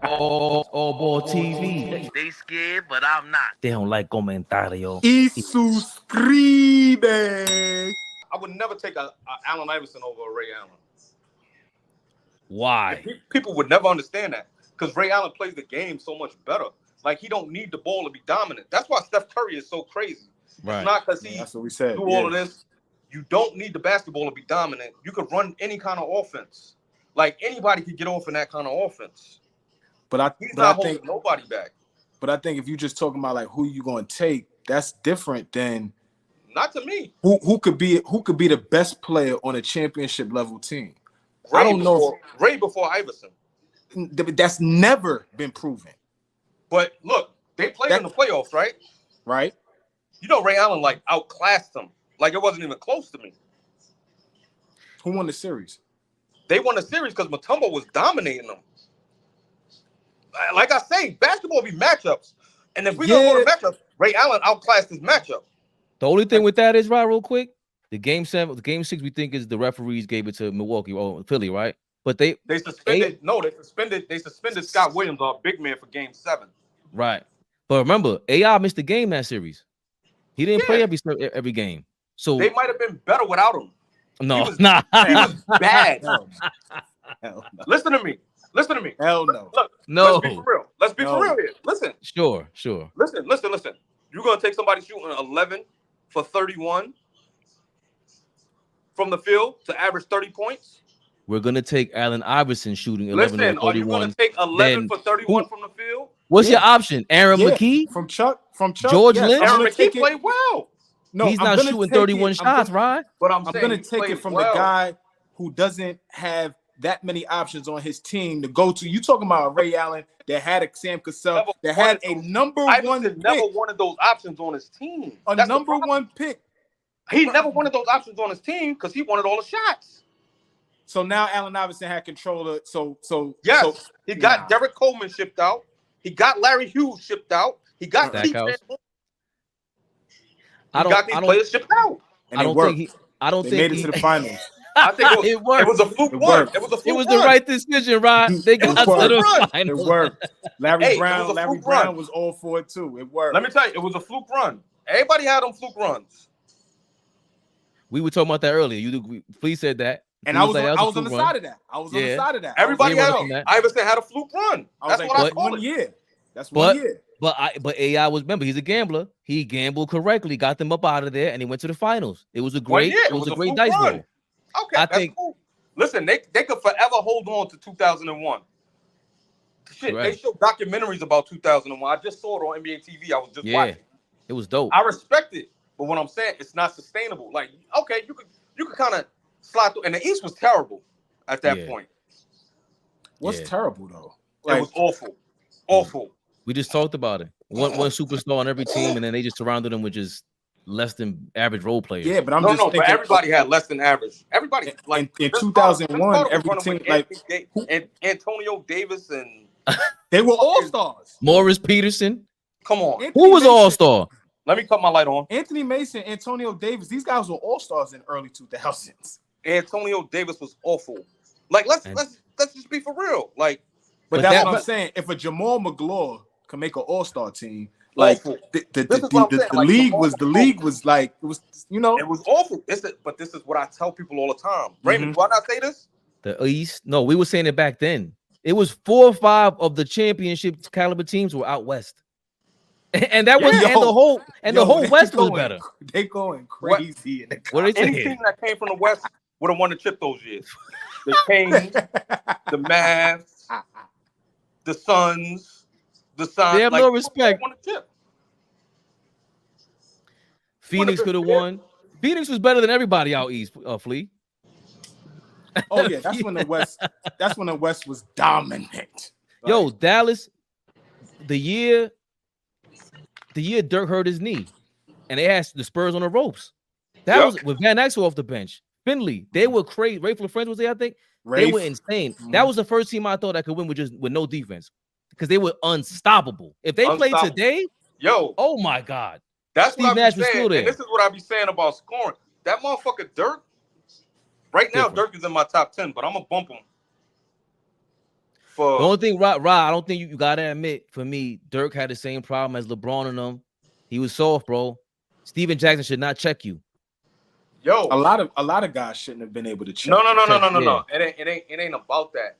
AllBall TV. They scared, but I'm not. They don't like comentario. Y suscribe. I would never take a Allen Iverson over a Ray Allen. Why? People would never understand that because Ray Allen plays the game so much better. Like, he don't need the ball to be dominant. That's why Steph Curry is so crazy. Right. It's not because he That's what we said. do all of this. You don't need the basketball to be dominant. You could run any kind of offense. Like, anybody could get off in that kind of offense. But He's I not think holding nobody back. But I think if you're just talking about like who you going to take, that's different than Not to me. who could be the best player on a championship level team. I don't know. Ray before Iverson. That's never been proven. But look, they played in the playoffs, right? Right. You know, Ray Allen like outclassed them. Like, it wasn't even close to me. Who won the series? They won the series because Mutombo was dominating them. Like I say, basketball be matchups. And if we don't go to matchups, Ray Allen outclassed his matchup. The only thing with that is, right, real quick, the game 6 we think is the referees gave it to Milwaukee or Philly, right? But they suspended Scott Williams, our big man, for game 7. Right. But remember, AI missed the game that series. He didn't play every game. So they might have been better without him. No, he was bad. Hell no. Listen to me. Hell no. Look, no. Let's be for real. Let's be for real here. Listen. Sure. Listen. You're gonna take somebody shooting 11 for 31 from the field to average 30 points? We're gonna take Allen Iverson shooting 11 or 31. Are you gonna take 11 for 31 from the field? What's your option? Aaron McKee? From Chuck. George Lynch? Aaron McKee played well. No, he's not shooting 31 shots, right? But I'm going to take it from the guy who doesn't have that many options on his team to go to. You talking about Ray Allen that had a Sam Cassell that had a number one pick. Never wanted those options on his team. A number one pick. He never wanted those options on his team because he wanted all the shots. So now Allen Iverson had control of he got Derek Coleman shipped out. He got Larry Hughes shipped out. He got these players shipped out. And I don't think made it to the finals. I think it was a fluke run. It was the right decision, Rod. They got to the finals. It worked. Larry Brown was all for it too. It worked. Let me tell you, it was a fluke run. Everybody had them fluke runs. We were talking about that earlier. Please said that. And I was on the side of that. On the side of that. Everybody Iverson had a fluke run. That's what I call it. That's 1 year. But AI was, remember, he's a gambler. He gambled correctly, got them up out of there, and he went to the finals. It was a great dice roll. Okay, I think. Cool. Listen, they could forever hold on to 2001. Shit, they show documentaries about 2001. I just saw it on NBA TV. I was just watching. It was dope. I respect it, but what I'm saying, it's not sustainable. Like, okay, you could kind of slide through, and the East was terrible at that point. What's terrible though? It was awful. We just talked about it. One superstar on every team, and then they just surrounded them with just less than average role players. Yeah, but I'm just thinking, but everybody had less than average. Everybody like in 2001, every team and Antonio Davis and they were all stars. Morris Peterson. Come on, who was an all-star? Let me cut my light on. Anthony Mason, Antonio Davis. These guys were all stars in early 2000s. Antonio Davis was awful. Like let's just be for real. Like, but that's what I'm saying. If a Jamal McGraw can make an all-star team, like the league was like, it was, you know, it was awful. But this is what I tell people all the time. Raymond, why not say this? The East? No, we were saying it back then. it was 4 or 5 of the championship caliber teams were out west. And that was the whole West was better. They going crazy. Any team that came from the West would have won the chip those years. The Kings, the Mavs, the Suns, the Suns. They have no respect. Won the chip. Phoenix could have won. Phoenix was better than everybody out east. Flea. Oh yeah, that's when the West. That's when the West was dominant. Yo, Dallas, the year Dirk hurt his knee, and they had the Spurs on the ropes. That was with Van Exel off the bench. Finley, they were crazy. Rafe LaFrance was there, I think. They were insane. That was the first team I thought that could win with no defense, because they were unstoppable. If they played today, oh my God, that's Steve what Nash I be was saying. still there. And this is what I be saying about scoring. That motherfucker Dirk. Right now, Dirk is in my top 10, but I'm gonna bump him. The only thing, Rod, I don't think you gotta admit, for me, Dirk had the same problem as LeBron and them. He was soft, bro. Steven Jackson should not check you. Yo, a lot of guys shouldn't have been able to check. No. It ain't about that.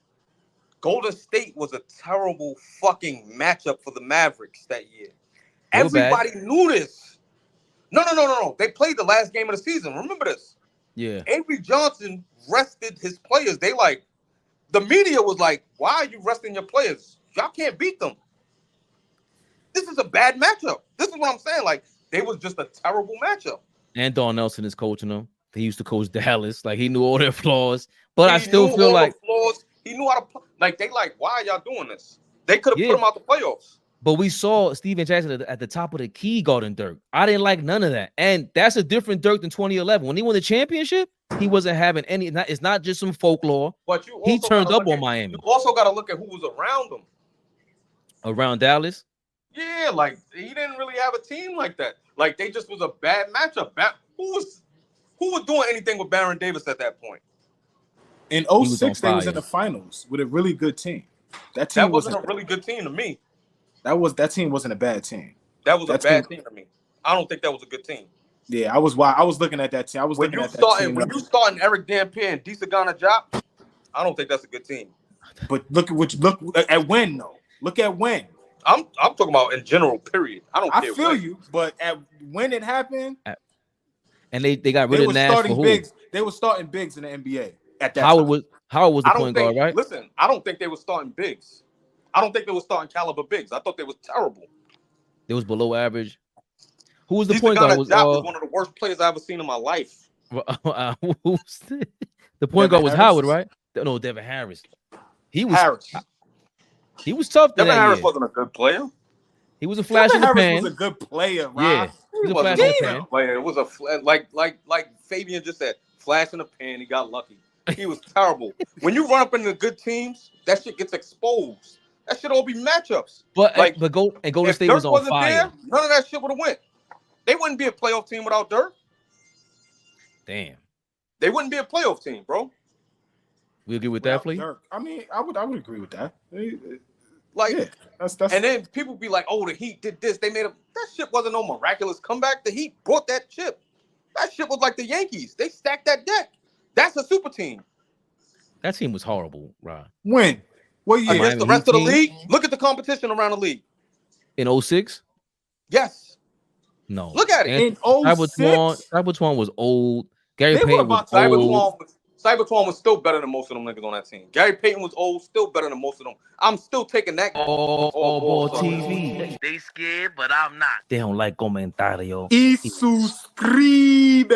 Golden State was a terrible fucking matchup for the Mavericks that year. Everybody knew this. No. They played the last game of the season. Remember this? Yeah. Avery Johnson rested his players. The media was like, why are you resting your players? Y'all can't beat them. This is a bad matchup. This is what I'm saying. Like, they was just a terrible matchup. And Don Nelson is coaching them. He used to coach Dallas. Like, he knew all their flaws. But I still feel like he knew how to play. Like, they like, why are y'all doing this? They could have put him out the playoffs. But we saw Steven Jackson at the top of the key guarding Dirk. I didn't like none of that. And that's a different Dirk than 2011. When he won the championship, he wasn't having any. It's not just some folklore. But he turned up on Miami. You also got to look at who was around him. Around Dallas? Yeah, like, he didn't really have a team like that. Like, they just was a bad matchup. Who was doing anything with Baron Davis at that point? In 06, they was in the finals with a really good team. That wasn't a really good team to me. That team wasn't a bad team. That was a bad team to me. I don't think that was a good team. Yeah, I was looking at that team. When you starting Eric Dampier and Disagana Job, I don't think that's a good team. But look at when though. Look at when. I'm talking about in general, period. I don't care. I feel you, but when it happened, and they got rid of Nash for who? They were starting bigs in the NBA at that Howard time. Howard was the point guard, right? Listen, I don't think they were starting bigs. I don't think they were starting caliber bigs. I thought they was terrible. They was below average. Who was the point guard? Was one of the worst players I ever seen in my life. The point guard was Howard, right? No, Devin Harris. He was He was tough. Devin Harris wasn't a good player. He was a flash in the pan. Harris was a good player, right? Yeah, he was a flash in the pan. Player. It was like Fabian just said, flash in the pan. He got lucky. He was terrible. When you run up into good teams, that shit gets exposed. That should all be matchups. But Golden State was on fire. There, none of that shit would have went. They wouldn't be a playoff team without Dirk. Damn. They wouldn't be a playoff team, bro. We agree with that, Flea? I mean, I would agree with that. Like, yeah, that's and then people be like, "Oh, the Heat did this. They made that shit wasn't no miraculous comeback. The Heat brought that chip. That shit was like the Yankees. They stacked that deck. That's a super team. That team was horrible, Rod. When? What year? Against the rest of the league? Look at the competition around the league. In 06? Yes. No. Look at it. In 06? Cybertron was old. Gary Payton was old. Cybertron was still better than most of them niggas on that team. Gary Payton was old, still better than most of them. I'm still taking that. AllBall TV. They scared, but I'm not. They don't like comentario. Y suscribe.